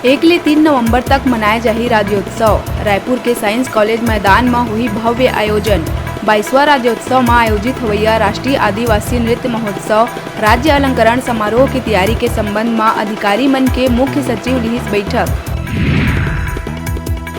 1 ले 3 नवंबर तक मनाए जाही राज्योत्सव। रायपुर के साइंस कॉलेज मैदान में हुई भव्य आयोजन। 22वां राज्योत्सव में आयोजित हुआ राष्ट्रीय आदिवासी नृत्य महोत्सव राज्य अलंकरण समारोह की तैयारी के संबंध में अधिकारी मन के मुख्य सचिव लिहिस बैठक।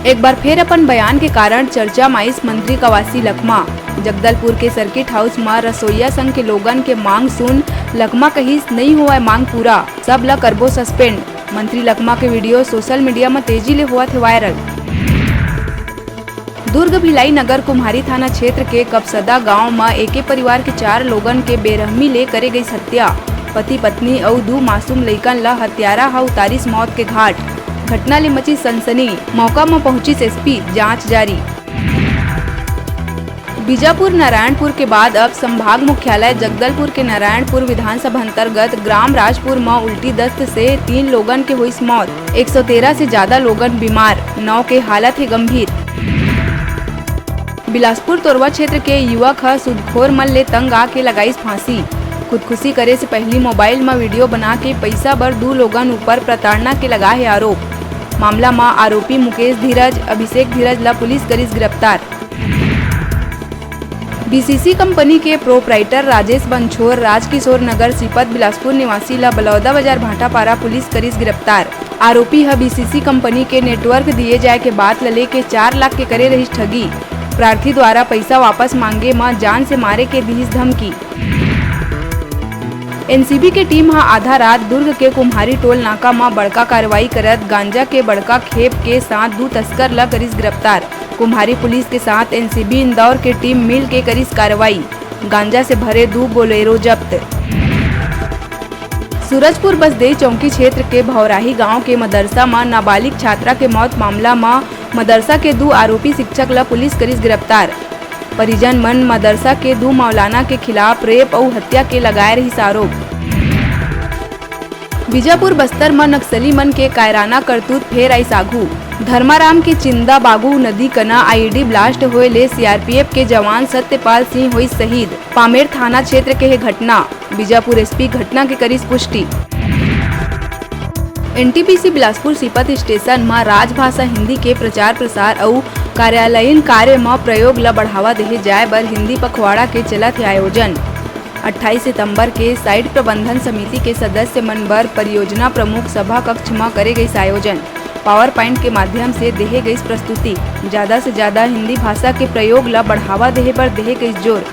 एक बार फिर अपन बयान के कारण चर्चा माइस मंत्री कवासी लखमा। जगदलपुर के सर्किट हाउस में रसोईया संघ के लोगन के मांग सुन लखमा कहिस नहीं हुआ मांग पूरा, सब ला करबो सस्पेंड। मंत्री लखमा के वीडियो सोशल मीडिया में तेजी ले हुआ थे वायरल। दुर्ग भिलाई नगर कुम्हारी थाना क्षेत्र के कपसदा गांव में एके परिवार के 4 लोगन के बेरहमी ले करे गई हत्या। पति पत्नी और 2 मासूम लइकन ला हत्यारा हा उतारिस मौत के घाट। घटना ले मची सनसनी, मौका में पहुंची एसपी, जांच जारी। बीजापुर नारायणपुर के बाद अब संभाग मुख्यालय जगदलपुर के नारायणपुर विधानसभा अंतर्गत ग्राम राजपुर में उल्टी दस्त से 3 लोगन के हुई मौत। 113 से ज्यादा लोगन बीमार, 9 के हालत है गंभीर। बिलासपुर तोरवा क्षेत्र के युवक ह सुदखोर मन ले तंग आके लगाईस फांसी। खुदकुशी करे से पहली मोबाइल में वीडियो बना के पैसा बर 2 लोगन ऊपर प्रताड़ना के लगा है आरोप। मामला में आरोपी मुकेश धीरज, अभिषेक धीरज ला पुलिस करीस गिरफ्तार। बीसीसी कंपनी के प्रोपराइटर राजेश बंछोर राजकिशोर नगर सीपत बिलासपुर निवासी ला बलौदा बाजार भाटापारा पुलिस करीस गिरफ्तार। आरोपी है बीसीसी कंपनी के नेटवर्क दिए जाए के बाद लले के 4 लाख के करे रही ठगी। प्रार्थी द्वारा पैसा वापस मांगे में जान से मारे के दीस धमकी। एनसीबी के टीम हा आधा रात दुर्ग के कुम्हारी टोल नाका में बड़का कार्रवाई करत गांजा के बड़का खेप के साथ 2 तस्कर ला करीस गिरफ्तार। कुम्हारी पुलिस के साथ एनसीबी इंदौर के टीम मिल के करीस कार्रवाई। गांजा से भरे 2 बोलेरो जब्त। सूरजपुर बसदेई चौकी क्षेत्र के भौराही गांव के मदरसा में नाबालिग छात्रा के मौत मामला में मदरसा के 2 आरोपी शिक्षक ला पुलिस करीस गिरफ्तार। परिजन मन मदरसा के 2 मौलाना के खिलाफ रेप और हत्या के लगाए रही आरोप। बीजापुर बस्तर में नक्सली मन के कायराना करतूत फेर आई साघू। धर्माराम के चिंदा बागू नदी कना आईडी ब्लास्ट होए ले सीआरपीएफ के जवान सत्यपाल सिंह हुई शहीद। पामेर थाना क्षेत्र के है घटना। बीजापुर एसपी घटना के करीस पुष्टि। एनटीपीसी बिलासपुर सीपत स्टेशन में राजभाषा हिंदी के प्रचार प्रसार और कार्यालयीन कार्य में प्रयोग ला बढ़ावा देहे जाए बर हिंदी पखवाड़ा के चलत है आयोजन। 28 सितंबर के साइट प्रबंधन समिति के सदस्य मन बर परियोजना प्रमुख सभा कक्ष में करे गई आयोजन। पावर पॉइंट के माध्यम से देहे गई प्रस्तुति। ज्यादा से ज्यादा हिंदी भाषा के प्रयोग ला बढ़ावा देहे पर देहे गई जोर।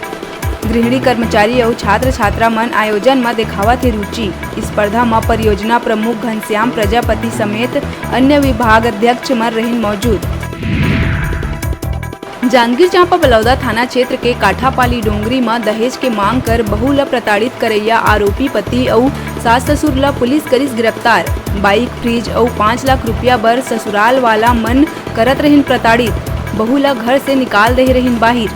गृहिणी कर्मचारी और छात्र छात्रा मन आयोजन में दिखावा थे रुचि। इस स्पर्धा में परियोजना प्रमुख घनश्याम प्रजापति समेत अन्य विभाग अध्यक्ष मन रहे मौजूद। जांजगीर चांपा बलौदा थाना क्षेत्र के काठापाली डोंगरी में दहेज के मांग कर बहू ला प्रताड़ित करैया आरोपी पति और सास ससुर ला पुलिस करीस गिरफ्तार। बाइक, फ्रिज और 5 लाख रुपया बर ससुराल वाला मन करत रहिन प्रताड़ित। बहू ला घर से निकाल दे रहिन बाहिर।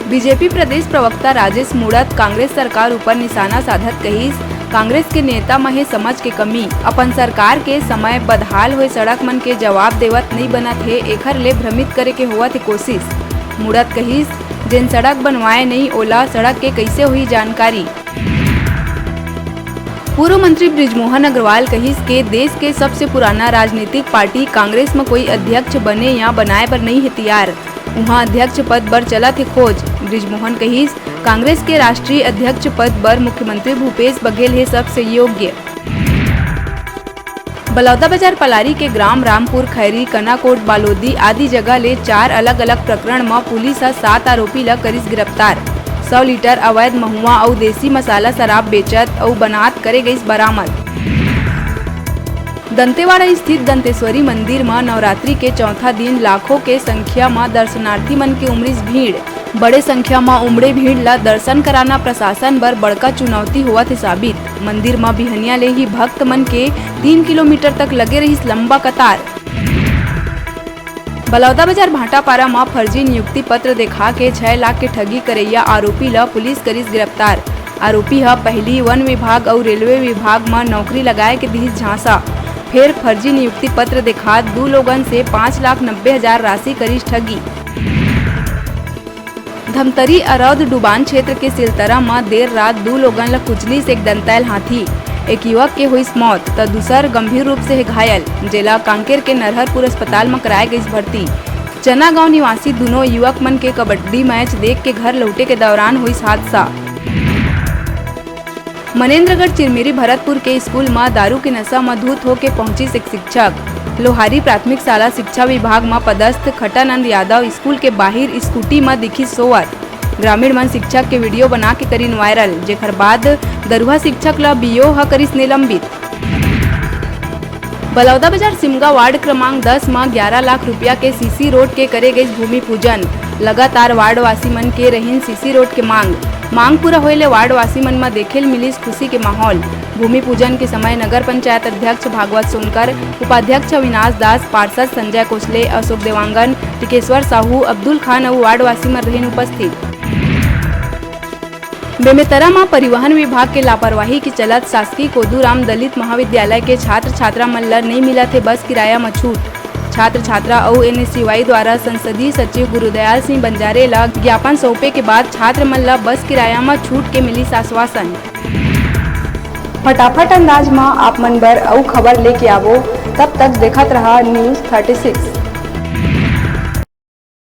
बीजेपी प्रदेश प्रवक्ता राजेश मूड़त कांग्रेस सरकार ऊपर निशाना साधत कहिस, कांग्रेस के नेता में समझ के कमी। अपन सरकार के समय बदहाल हुए सड़क मन के जवाब देवत नहीं बनत है, एखर ले भ्रमित करे के होवत है कोशिश। मूड़त कहिस, जिन सड़क बनवाए नहीं ओला सड़क के कैसे हुई जानकारी। पूर्व मंत्री बृजमोहन अग्रवाल कहिस के देश के सबसे पुराना राजनीतिक पार्टी कांग्रेस में कोई अध्यक्ष बने या बनाए पर नहीं है तैयार। वहाँ अध्यक्ष पद पर चलत है खोज। बृजमोहन कहिस, कांग्रेस के राष्ट्रीय अध्यक्ष पद पर मुख्यमंत्री भूपेश बघेल है सबसे योग्य। बलौदा बाजार पलारी के ग्राम रामपुर खैरी, कनाकोट, बालोदी आदि जगह ले 4 अलग अलग प्रकरण में पुलिस 7 आरोपी ला करीस गिरफ्तार। 100 लीटर अवैध महुआ और देसी मसाला शराब बेचत और बनात करे गई बरामद। दंतेवाड़ा स्थित दंतेश्वरी मंदिर में नवरात्रि के चौथा दिन लाखों के संख्या में दर्शनार्थी मन के उमड़िस भीड़। बड़े संख्या में उमड़े भीड़ ला दर्शन कराना प्रशासन बर बड़का चुनौती हुआ थे साबित। मंदिर में बिहनिया ले ही भक्त मन के 3 किलोमीटर तक लगे रही लंबा कतार। बलौदा बाजार भाटापारा में फर्जी नियुक्ति पत्र दिखा के 6 लाख के ठगी करैया आरोपी ला पुलिस करीस गिरफ्तार। आरोपी है पहली वन विभाग और रेलवे विभाग में नौकरी लगाए के दीस झांसा। फिर फर्जी नियुक्ति पत्र दिखा 2 लोगन से 5,90,000 राशि करीस ठगी। धमतरी अरौद डुबान क्षेत्र के सिलतरा में देर रात 2 लोगन ला कुचली से एक दंतैल हाथी। एक युवक के हुई मौत तो दूसर गंभीर रूप से घायल, जेला कांकेर के नरहरपुर अस्पताल में कराए गई भर्ती। चना गांव निवासी दोनों युवक मन के कबड्डी मैच देख के घर लौटे के दौरान हुई हादसा। मनेन्द्रगढ़ चिरमिरी भरतपुर के स्कूल में दारू के नशा में धूत होके पहुंची एक शिक्षक। लोहारी प्राथमिक शाला शिक्षा विभाग में पदस्थ खटानंद यादव स्कूल के बाहर स्कूटी में दिखी सोवत। ग्रामीण मन शिक्षक के वीडियो बना के करीन वायरल, जेकर बाद दरुहा शिक्षक ला बीओ ह करिस निलंबित। बलौदा बाजार सिमगा वार्ड क्रमांक 10 में 11 लाख रुपया के सीसी रोड के करे गई भूमि पूजन। लगातार वार्ड वासी मन के रहीन सीसी रोड के मांग पूरा होइले वार्ड वासी मन में देखेल मिलिस खुशी के माहौल। भूमि पूजन के समय नगर पंचायत अध्यक्ष भागवत सोनकर, उपाध्यक्ष अविनाश दास, पार्षद संजय कोसले, अशोक देवांगन, टिकेश्वर साहू, अब्दुल खान और वार्ड वासी मन रहीन उपस्थित। बेमेतरा में परिवहन विभाग के लापरवाही के चलत शासकीय कोदूराम दलित महाविद्यालय के छात्र छात्रा मन ला नहीं मिला थे बस किराया में छूट। छात्र छात्रा और NSCY द्वारा संसदीय सचिव गुरुदयाल सिंह बंजारे ला ज्ञापन सौंपे के बाद छात्र मन ला बस किराया में छूट के मिली आश्वासन। फटाफट अंदाज में आप मन बर अउ खबर लेके आवो, तब तक देखत रहा News 36।